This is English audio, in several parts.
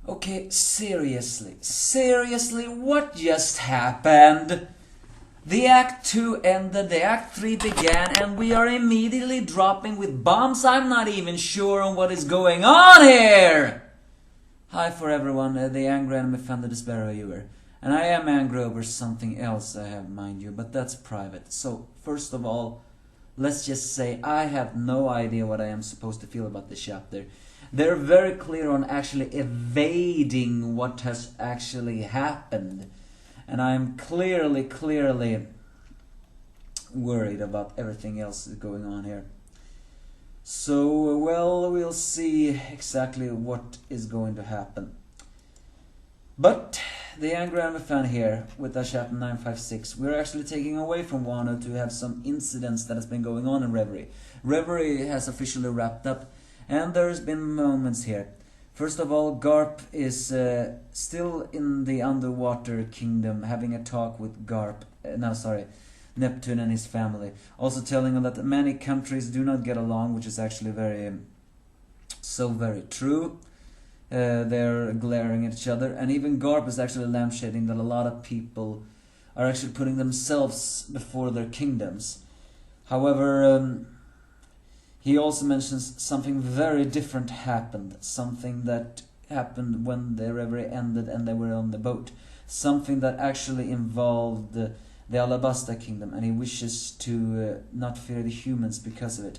Okay, seriously, what just happened? The Act 2 ended, the Act 3 began, and we are immediately dropping with bombs. I'm not even sure on what is going on here! Hi for everyone, the angry anime fan, the despair viewer. And I am angry over something else I have, mind you, but that's private. So, first of all, let's just say I have no idea what I am supposed to feel about this chapter. They're very clear on actually evading what has actually happened. And I'm clearly worried about everything else that's going on here. So, well, we'll see exactly what is going to happen. But the angry anime fan here with the chapter 956, we're actually taking away from Wano to have some incidents that has been going on in Reverie. Reverie has officially wrapped up, and there's been moments here. First of all, Garp is still in the underwater kingdom having a talk with Neptune and his family. Also telling him that many countries do not get along, which is actually very true. They're glaring at each other, and even Garp is actually lampshading that a lot of people are actually putting themselves before their kingdoms. However, he also mentions something very different happened. Something that happened when the reverie ended and they were on the boat. Something that actually involved the Alabasta kingdom, and he wishes to not fear the humans because of it.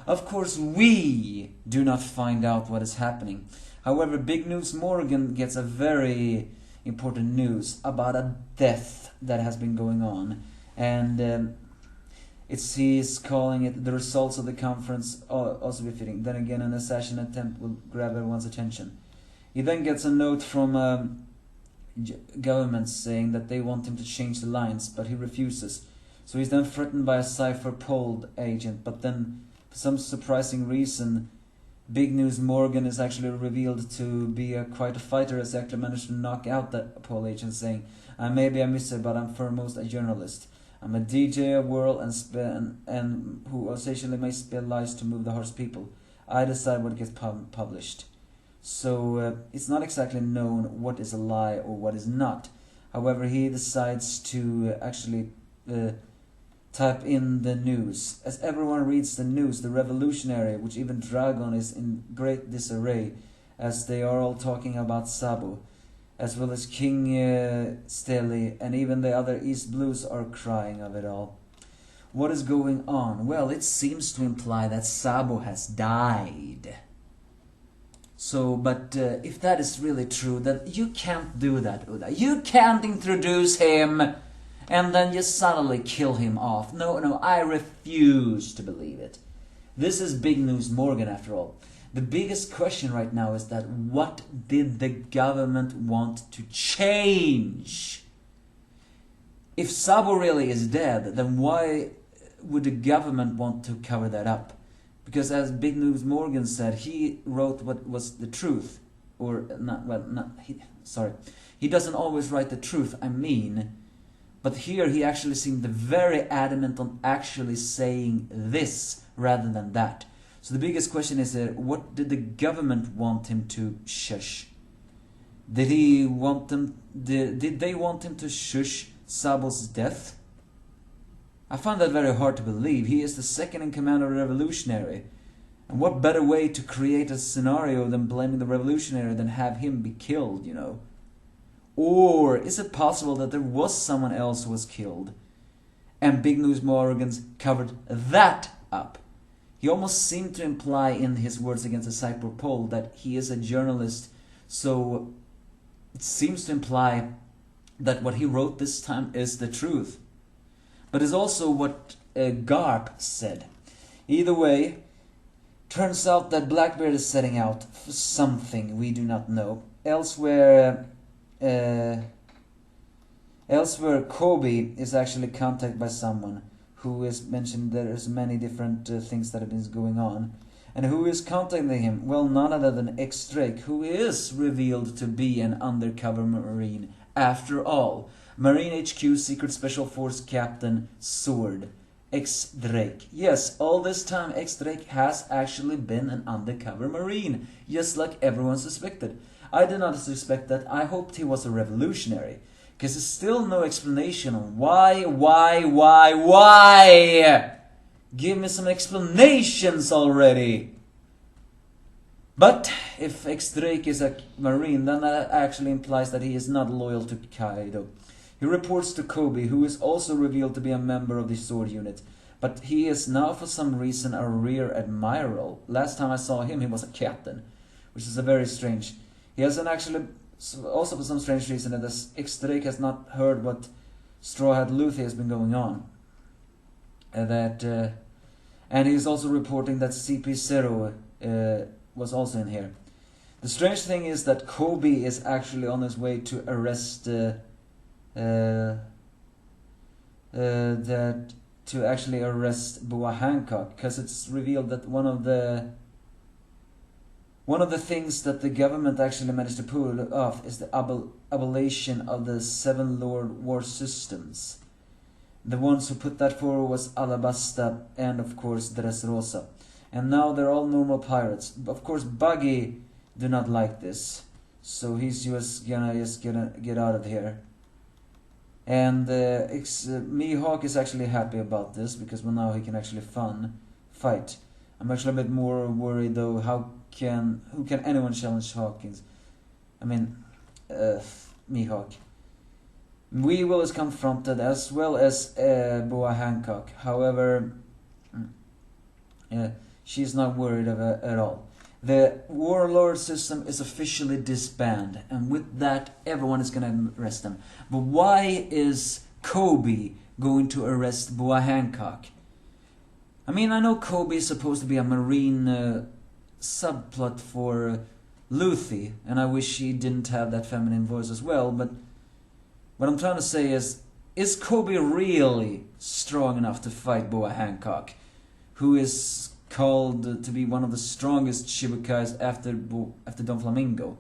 Of course, we do not find out what is happening. However, Big News Morgan gets a very important news about a death that has been going on. And he's calling it the results of the conference also befitting. Then again, an assassin attempt will grab everyone's attention. He then gets a note from government saying that they want him to change the lines, but he refuses. So he's then threatened by a Cypher Pole agent, but then for some surprising reason, Big News Morgan is actually revealed to be quite a fighter, as he actually managed to knock out that Pole agent, saying, maybe a miser, but I'm foremost a journalist. I'm a DJ of world and who occasionally may spill lies to move the hearts of people. I decide what gets published. So it's not exactly known what is a lie or what is not. However, he decides to actually type in the news. As everyone reads the news, the revolutionary, which even Dragon is in great disarray, as they are all talking about Sabo, as well as King Steli, and even the other East Blues are crying of it all. What is going on? Well, it seems to imply that Sabo has died. So, but if that is really true, that you can't do that, Uda. You can't introduce him and then just suddenly kill him off. No, I refuse to believe it. This is Big News Morgan, after all. The biggest question right now is that what did the government want to change? If Sabo really is dead, then why would the government want to cover that up? Because as Big News Morgan said, he wrote what was the truth. Or, he doesn't always write the truth, I mean. But here he actually seemed very adamant on actually saying this rather than that. So the biggest question is, what did the government want him to shush? Did they want him to shush Sabo's death? I find that very hard to believe. He is the second in command of the revolutionary. And what better way to create a scenario than blaming the revolutionary than have him be killed, you know? Or is it possible that there was someone else who was killed? And Big News Morgan's covered that up. He almost seemed to imply in his words against the Cypher Pole that he is a journalist, so it seems to imply that what he wrote this time is the truth. But it's also what Garp said. Either way, turns out that Blackbeard is setting out for something we do not know. Elsewhere, Kobe is actually contacted by someone who is mentioned. There's many different things that have been going on. And who is contacting him? Well, none other than X-Drake, who is revealed to be an undercover Marine after all. Marine HQ Secret Special Force Captain Sword, X-Drake. Yes, all this time X-Drake has actually been an undercover Marine, just like everyone suspected. I did not suspect that. I hoped he was a revolutionary. Because there's still no explanation on why? Give me some explanations already! But if X-Drake is a Marine, then that actually implies that he is not loyal to Kaido. He reports to Kobe, who is also revealed to be a member of the sword unit. But he is now for some reason a rear admiral. Last time I saw him, he was a captain, which is a very strange. He hasn't actually, also for some strange reason, that X-Drake has not heard what Straw Hat Luffy has been going on. And he's also reporting that CP0 was also in here. The strange thing is that Kobe is actually on his way to arrest Boa Hancock, because it's revealed that one of the things that the government actually managed to pull off is the abolition of the 7 Lord War systems. The ones who put that forward was Alabasta and of course Dressrosa. And now they're all normal pirates. Of course Buggy do not like this, so he's just gonna get out of here. And Mihawk is actually happy about this, because well, now he can actually fight. I'm actually a bit more worried though, who can anyone challenge Hawkins? I mean, Mihawk. Weevil is confronted as well as Boa Hancock. However, she's not worried at all. The warlord system is officially disbanded, and with that, everyone is going to arrest them. But why is Kobe going to arrest Boa Hancock? I mean, I know Kobe is supposed to be a marine subplot for Luffy, and I wish he didn't have that feminine voice as well, but what I'm trying to say is Kobe really strong enough to fight Boa Hancock, who is called to be one of the strongest Shibukais after Don Flamingo?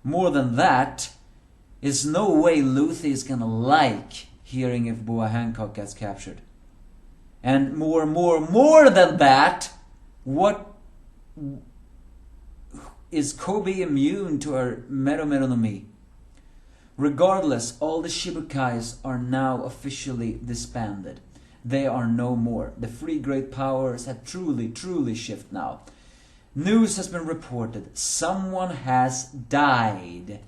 More than that, is no way Luffy is gonna like hearing if Boa Hancock gets captured. And more than that, what is Kobe immune to her Mero Mero no Mi? Regardless, all the Shibukais are now officially disbanded. They are no more. The three great powers have truly shifted now. News has been reported. Someone has died.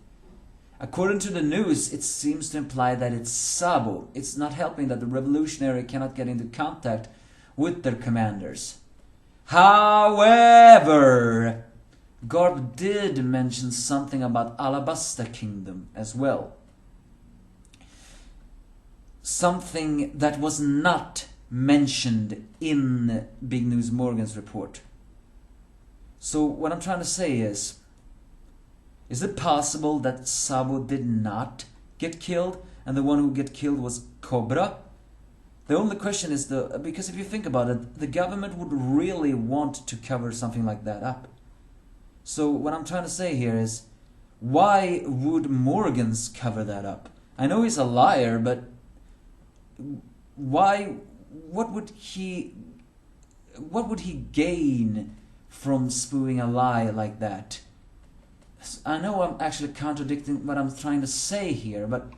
According to the news, it seems to imply that it's Sabo. It's not helping that the revolutionary cannot get into contact with their commanders. However, Garp did mention something about Alabasta Kingdom as well. Something that was not mentioned in Big News Morgan's report. So what I'm trying to say is it possible that Sabo did not get killed and the one who get killed was Cobra? The only question is because if you think about it, the government would really want to cover something like that up. So what I'm trying to say here is, why would Morgans cover that up? I know he's a liar, but why? What would he gain from spewing a lie like that? I know I'm actually contradicting what I'm trying to say here, but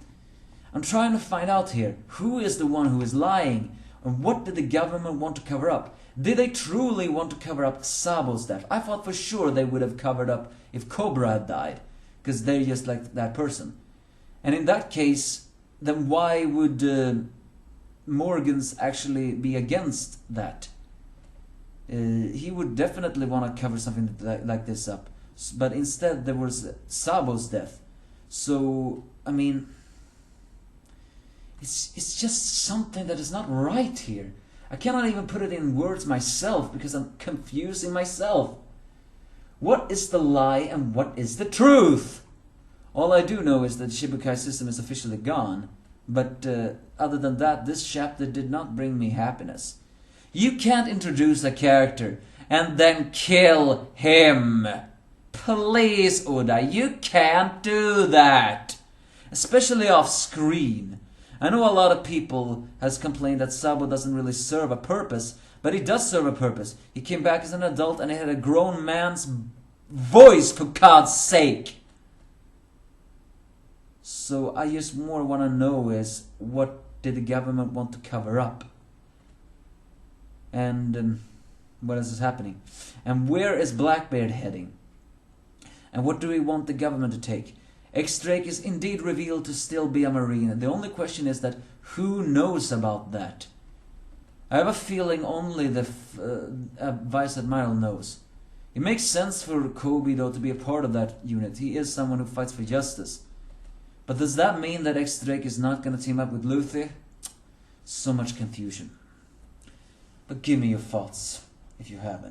I'm trying to find out here, who is the one who is lying, and what did the government want to cover up? Did they truly want to cover up Sabo's death? I thought for sure they would have covered up if Cobra had died, because they're just like that person. And in that case, then why would Morgans actually be against that? He would definitely want to cover something like this up. But instead there was Sabo's death. So, I mean, it's just something that is not right here. I cannot even put it in words myself because I'm confusing myself. What is the lie and what is the truth? All I do know is that the Shibukai system is officially gone. But other than that, this chapter did not bring me happiness. You can't introduce a character and then kill him. Please, Oda, you can't do that. Especially off screen. I know a lot of people has complained that Sabo doesn't really serve a purpose, but he does serve a purpose. He came back as an adult and he had a grown man's voice, for God's sake. So I just more want to know is, what did the government want to cover up? And what else is happening? And where is Blackbeard heading? And what do we want the government to take? X-Drake is indeed revealed to still be a Marine. The only question is that who knows about that? I have a feeling only the Vice Admiral knows. It makes sense for Kobe though to be a part of that unit. He is someone who fights for justice. But does that mean that X-Drake is not going to team up with Luffy? So much confusion. But give me your thoughts, if you have any.